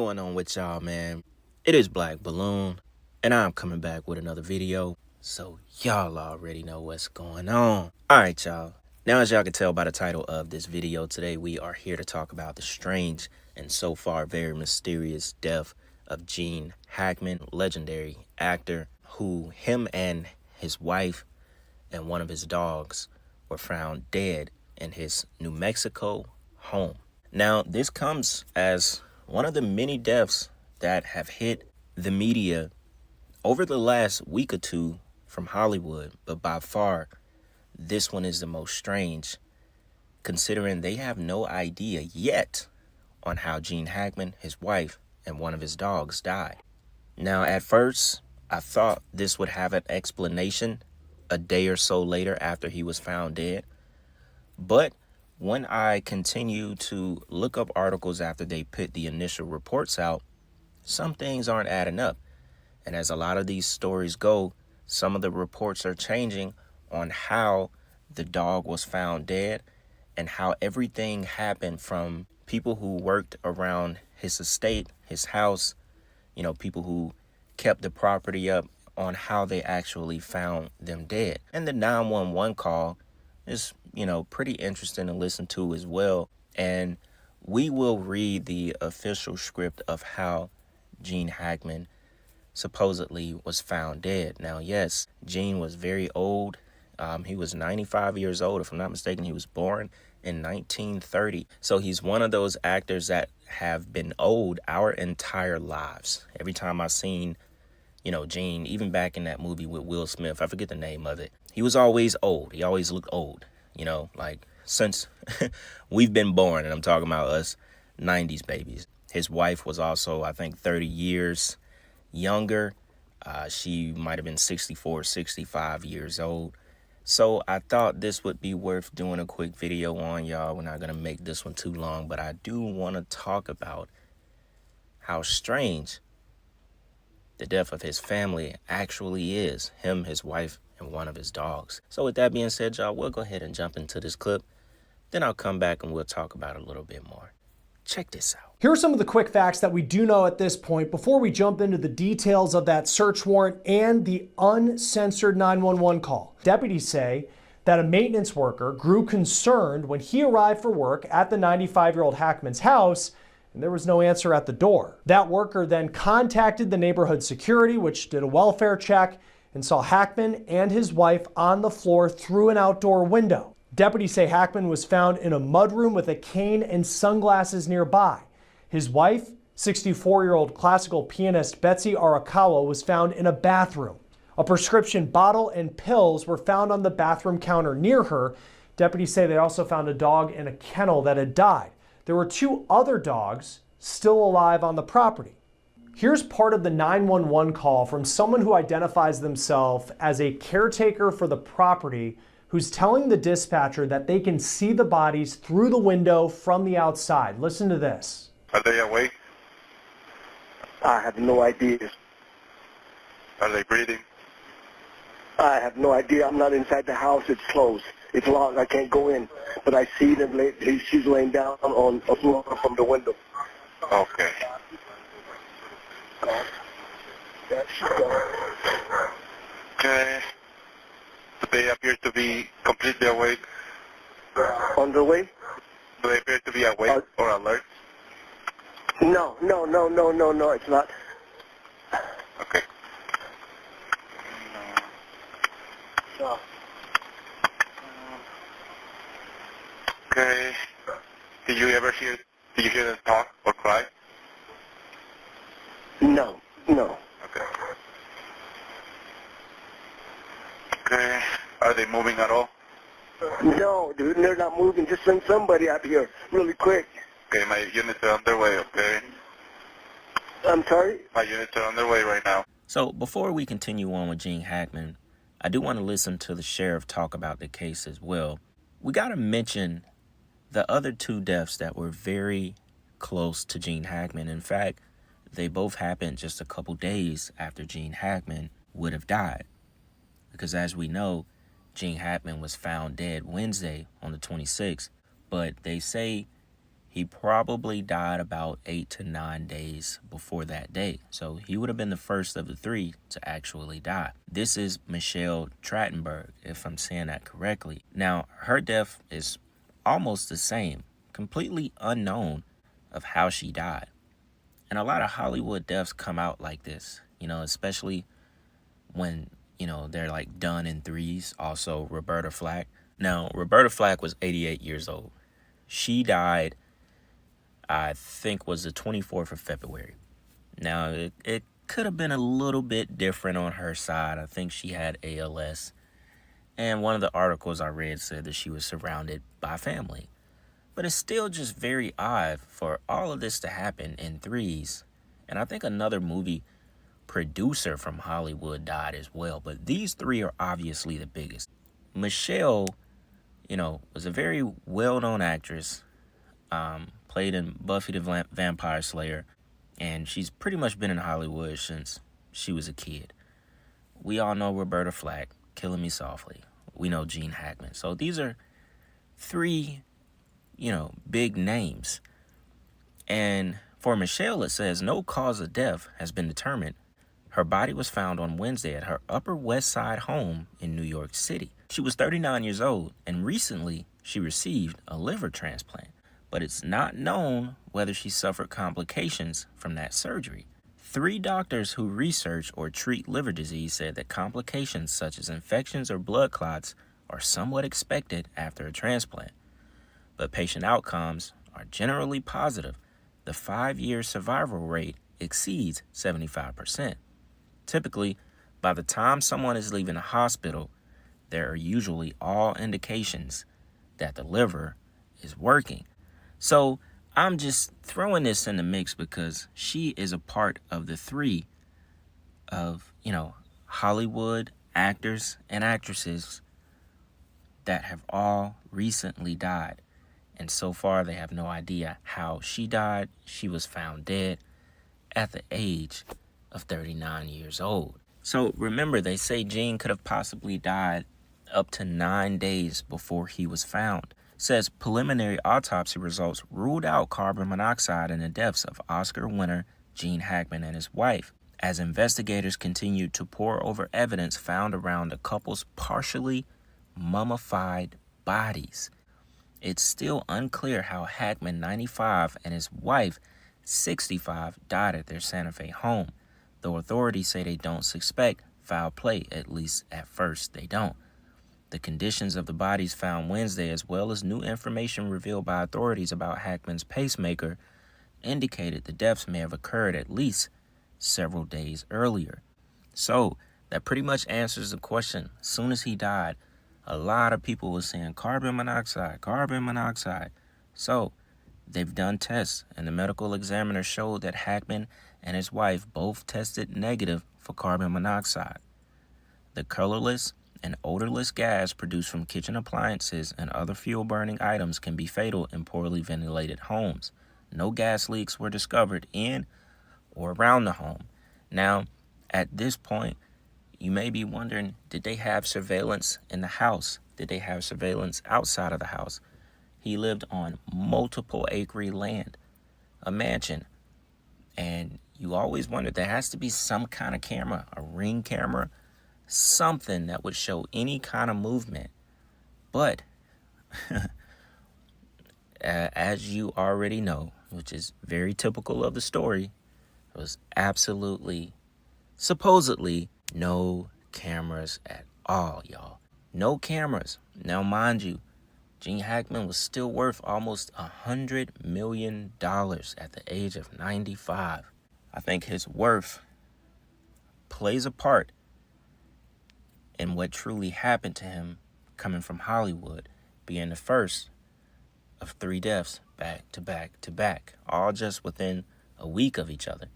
going on with y'all, man? It is Black Balloon, and I'm coming back with another video, so y'all already know what's going on. Alright, y'all. Now, as y'all can tell by the title of this video, today we are here to talk about the strange and so far very mysterious death of Gene Hackman, legendary actor, who him and his wife and one of his dogs were found dead in his New Mexico home. Now, this comes as one of the many deaths that have hit the media over the last week or two from Hollywood, but by far, this one is the most strange, considering they have no idea yet on how Gene Hackman, his wife, and one of his dogs died. Now, at first, I thought this would have an explanation a day or so later after he was found dead, but when I continue to look up articles after they put the initial reports out, some things aren't adding up. And as a lot of these stories go, some of the reports are changing on how the dog was found dead and how everything happened from people who worked around his estate, his house, people who kept the property up, on how they actually found them dead. And the 911 call is, pretty interesting to listen to as well. And we will read the official script of how Gene Hackman supposedly was found dead. Now, yes, Gene was very old. He was 95 years old. If I'm not mistaken, he was born in 1930. So he's one of those actors that have been old our entire lives. Every time I've seen, Gene, even back in that movie with Will Smith, I forget the name of it, he was always old. He always looked old, like since we've been born, and I'm talking about us 90s babies. His wife was also, I think, 30 years younger. She might have been 64, 65 years old. So I thought this would be worth doing a quick video on, y'all. We're not going to make this one too long, but I do want to talk about how strange the death of his family actually is. Him, his wife, and one of his dogs. So with that being said, y'all, we'll go ahead and jump into this clip. Then I'll come back and we'll talk about it a little bit more. Check this out. Here are some of the quick facts that we do know at this point before we jump into the details of that search warrant and the uncensored 911 call. Deputies say that a maintenance worker grew concerned when he arrived for work at the 95-year-old Hackman's house and there was no answer at the door. That worker then contacted the neighborhood security, which did a welfare check and saw Hackman and his wife on the floor through an outdoor window. Deputies say Hackman was found in a mudroom with a cane and sunglasses nearby. His wife, 64-year-old classical pianist Betsy Arakawa, was found in a bathroom. A prescription bottle and pills were found on the bathroom counter near her. Deputies say they also found a dog in a kennel that had died. There were 2 other dogs still alive on the property. Here's part of the 911 call from someone who identifies themselves as a caretaker for the property, who's telling the dispatcher that they can see the bodies through the window from the outside. Listen to this. Are they awake? I have no idea. Are they breathing? I have no idea. I'm not inside the house. It's closed. It's locked. I can't go in. But I see them. She's laying down on a floor from the window. Okay. Okay. Do they appear to be completely awake? On the way? Do they appear to be awake or alert? No, it's not. Okay. No. Okay. Did you hear them talk or cry? No. Okay. Okay. Are they moving at all? No, dude, they're not moving. Just send somebody out here really quick. Okay, my units are underway, okay? I'm sorry? My units are underway right now. So before we continue on with Gene Hackman, I do want to listen to the sheriff talk about the case as well. We got to mention the other 2 deaths that were very close to Gene Hackman. In fact, they both happened just a couple days after Gene Hackman would have died. Because as we know, Gene Hackman was found dead Wednesday on the 26th, but they say He probably died about 8 to 9 days before that day. So he would have been the first of the three to actually die. This is Michelle Trachtenberg, if I'm saying that correctly. Now, her death is almost the same, completely unknown of how she died. And a lot of Hollywood deaths come out like this, especially when, they're like done in threes. Also, Roberta Flack. Now, Roberta Flack was 88 years old. She died, I think, was the 24th of February. Now, it could have been a little bit different on her side. I think she had ALS. And one of the articles I read said that she was surrounded by family. But it's still just very odd for all of this to happen in threes. And I think another movie producer from Hollywood died as well. But these three are obviously the biggest. Michelle, was a very well-known actress. Played in Buffy the Vampire Slayer. And she's pretty much been in Hollywood since she was a kid. We all know Roberta Flack, Killing Me Softly. We know Gene Hackman. So these are three, big names. And for Michelle, it says no cause of death has been determined. Her body was found on Wednesday at her Upper West Side home in New York City. She was 39 years old, and recently she received a liver transplant. But it's not known whether she suffered complications from that surgery. 3 doctors who research or treat liver disease said that complications such as infections or blood clots are somewhat expected after a transplant. But patient outcomes are generally positive. The 5-year survival rate exceeds 75%. Typically, by the time someone is leaving a hospital, there are usually all indications that the liver is working. So I'm just throwing this in the mix because she is a part of the 3 of, Hollywood actors and actresses that have all recently died. And so far, they have no idea how she died. She was found dead at the age of 39 years old. So remember, they say Gene could have possibly died up to 9 days before he was found. Says preliminary autopsy results ruled out carbon monoxide in the deaths of Oscar winner Gene Hackman and his wife, as investigators continued to pore over evidence found around the couple's partially mummified bodies. It's still unclear how Hackman, 95, and his wife, 65, died at their Santa Fe home, though authorities say they don't suspect foul play, at least at first they don't. The conditions of the bodies found Wednesday, as well as new information revealed by authorities about Hackman's pacemaker, indicated the deaths may have occurred at least several days earlier. So that pretty much answers the question. As soon as he died, a lot of people were saying carbon monoxide, carbon monoxide. So they've done tests, and the medical examiner showed that Hackman and his wife both tested negative for carbon monoxide. The colorless and odorless gas produced from kitchen appliances and other fuel-burning items can be fatal in poorly ventilated homes. No gas leaks were discovered in or around the home. Now, at this point, you may be wondering, did they have surveillance in the house? Did they have surveillance outside of the house? He lived on multiple acre land, a mansion. And you always wonder, there has to be some kind of camera, a ring camera, something that would show any kind of movement. But as you already know, which is very typical of the story, there was absolutely, supposedly, no cameras at all, y'all. No cameras. Now, mind you, Gene Hackman was still worth almost $100 million at the age of 95. I think his worth plays a part in what truly happened to him coming from Hollywood, being the first of 3 deaths back to back to back, all just within a week of each other.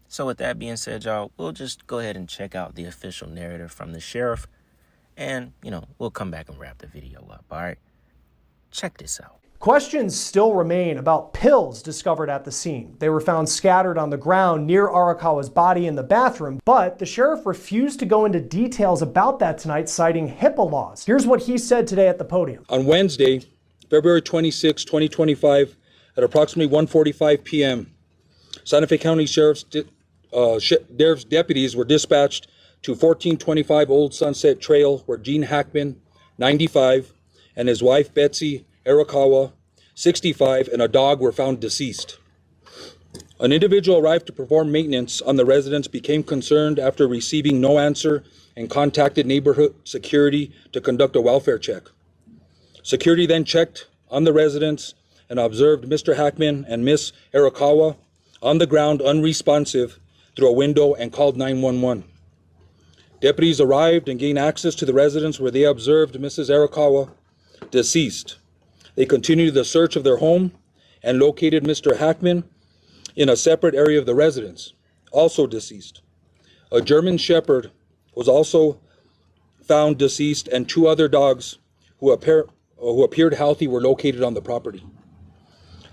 So with that being said, y'all, we'll just go ahead and check out the official narrative from the sheriff, and, we'll come back and wrap the video up, all right? Check this out. Questions still remain about pills discovered at the scene. They were found scattered on the ground near Arakawa's body in the bathroom, but the sheriff refused to go into details about that tonight, citing HIPAA laws. Here's what he said today at the podium. On Wednesday, February 26, 2025, At approximately 1:45 p.m., Santa Fe County Sheriff's deputies were dispatched to 1425 Old Sunset Trail, where Gene Hackman, 95, and his wife Betsy Arakawa, 65, and a dog were found deceased. An individual arrived to perform maintenance on the residence, became concerned after receiving no answer, and contacted neighborhood security to conduct a welfare check. Security then checked on the residence and observed Mr. Hackman and Miss Arakawa on the ground unresponsive through a window and called 911. Deputies arrived and gained access to the residence, where they observed Mrs. Arakawa deceased. They continued the search of their home and located Mr. Hackman in a separate area of the residence, also deceased. A German Shepherd was also found deceased, and two other dogs who appeared healthy were located on the property.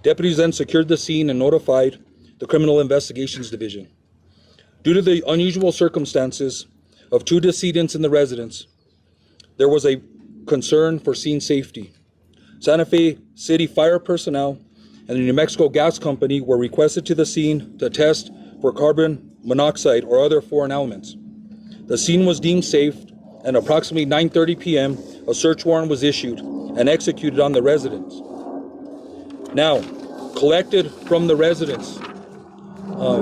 Deputies then secured the scene and notified the Criminal Investigations Division. Due to the unusual circumstances of two decedents in the residence, there was a concern for scene safety. Santa Fe City fire personnel and the New Mexico Gas Company were requested to the scene to test for carbon monoxide or other foreign elements. The scene was deemed safe, and approximately 9:30 p.m., a search warrant was issued and executed on the residence. Now, collected from the residence,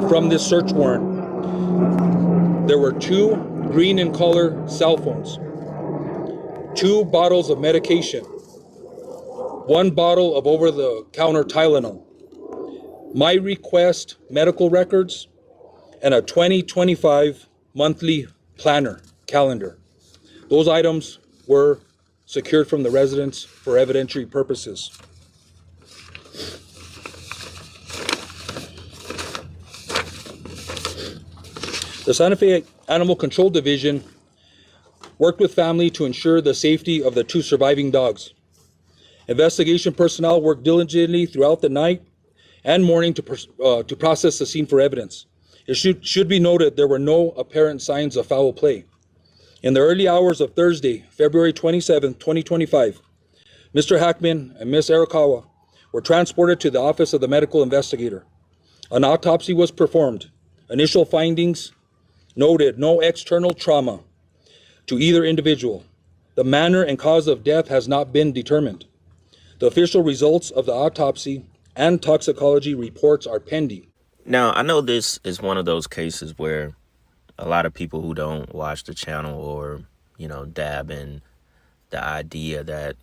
from this search warrant, there were two green in color cell phones, two bottles of medication, one bottle of over-the-counter Tylenol, My Request medical records, and a 2025 monthly planner calendar. Those items were secured from the residence for evidentiary purposes. The Santa Fe Animal Control Division worked with family to ensure the safety of the two surviving dogs. Investigation personnel worked diligently throughout the night and morning to process the scene for evidence. It should be noted there were no apparent signs of foul play. In the early hours of Thursday, February 27, 2025, Mr. Hackman and Ms. Arakawa were transported to the office of the medical investigator. An autopsy was performed. Initial findings noted no external trauma to either individual. The manner and cause of death has not been determined. The official results of the autopsy and toxicology reports are pending. Now, I know this is one of those cases where a lot of people who don't watch the channel or, dab in the idea that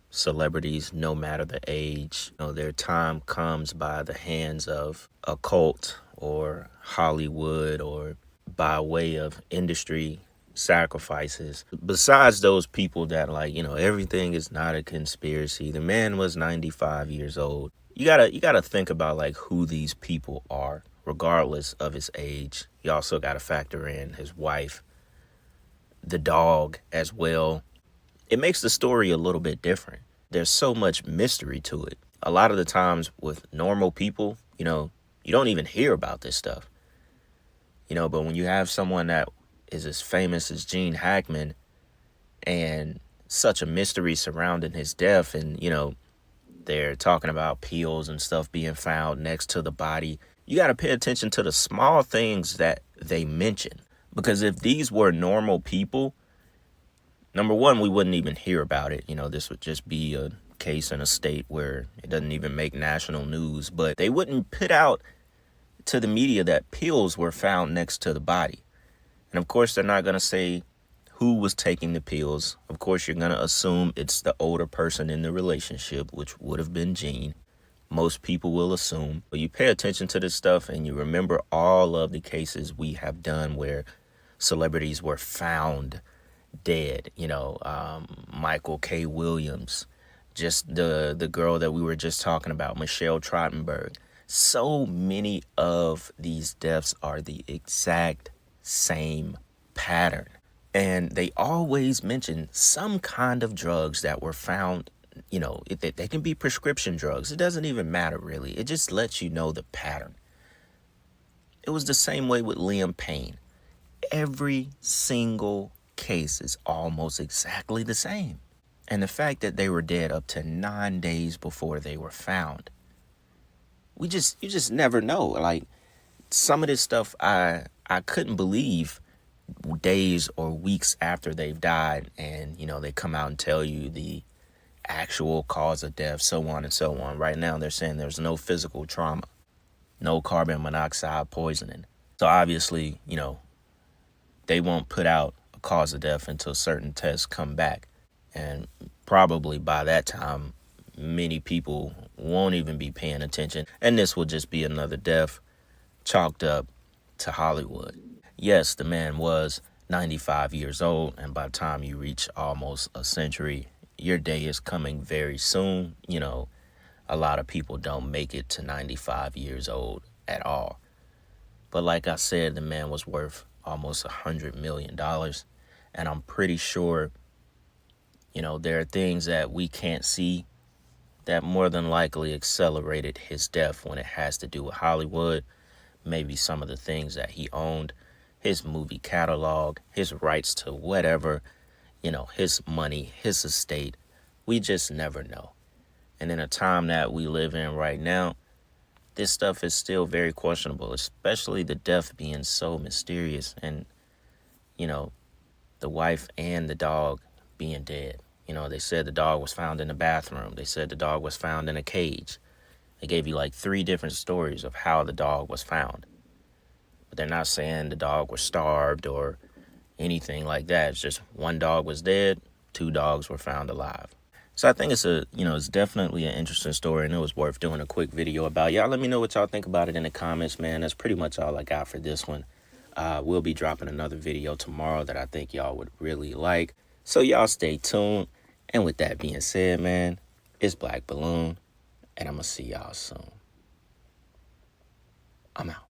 celebrities, no matter the age, their time comes by the hands of a cult or Hollywood or by way of industry sacrifices. Besides those people that everything is not a conspiracy. The man was 95 years old. You gotta think about who these people are, regardless of his age. You also gotta factor in his wife, the dog as well. It makes the story a little bit different. There's so much mystery to it. A lot of the times with normal people, you don't even hear about this stuff. But when you have someone that is as famous as Gene Hackman and such a mystery surrounding his death, and, they're talking about pills and stuff being found next to the body, you got to pay attention to the small things that they mention. Because if these were normal people, number one, we wouldn't even hear about it. This would just be a case in a state where it doesn't even make national news. But they wouldn't put out to the media that pills were found next to the body. And of course, they're not going to say who was taking the pills. Of course, you're going to assume it's the older person in the relationship, which would have been Gene. Most people will assume. But you pay attention to this stuff and you remember all of the cases we have done where celebrities were found dead. Michael K. Williams, just the girl that we were just talking about, Michelle Trottenberg. So many of these deaths are the exact same pattern. And they always mention some kind of drugs that were found. They can be prescription drugs. It doesn't even matter, really. It just lets you know the pattern. It was the same way with Liam Payne. Every single case is almost exactly the same. And the fact that they were dead up to 9 days before they were found, you just never know. Like, some of this stuff I couldn't believe days or weeks after they've died, and they come out and tell you the actual cause of death, so on and so on. Right now they're saying there's no physical trauma, no carbon monoxide poisoning. So obviously, they won't put out a cause of death until certain tests come back. And probably by that time, many people won't even be paying attention. And this will just be another death chalked up to Hollywood. Yes, the man was 95 years old. And by the time you reach almost a century, your day is coming very soon. A lot of people don't make it to 95 years old at all. But like I said, the man was worth almost $100 million. And I'm pretty sure, there are things that we can't see that more than likely accelerated his death when it has to do with Hollywood. Maybe some of the things that he owned, his movie catalog, his rights to whatever, his money, his estate. We just never know. And in a time that we live in right now, this stuff is still very questionable, especially the death being so mysterious, and, the wife and the dog being dead. They said the dog was found in the bathroom. They said the dog was found in a cage. They gave you like 3 different stories of how the dog was found. But they're not saying the dog was starved or anything like that. It's just one dog was dead, 2 dogs were found alive. So I think it's definitely an interesting story, and it was worth doing a quick video about. Y'all let me know what y'all think about it in the comments, man. That's pretty much all I got for this one. We'll be dropping another video tomorrow that I think y'all would really like. So y'all stay tuned. And with that being said, man, it's Black Balloon, and I'm going to see y'all soon. I'm out.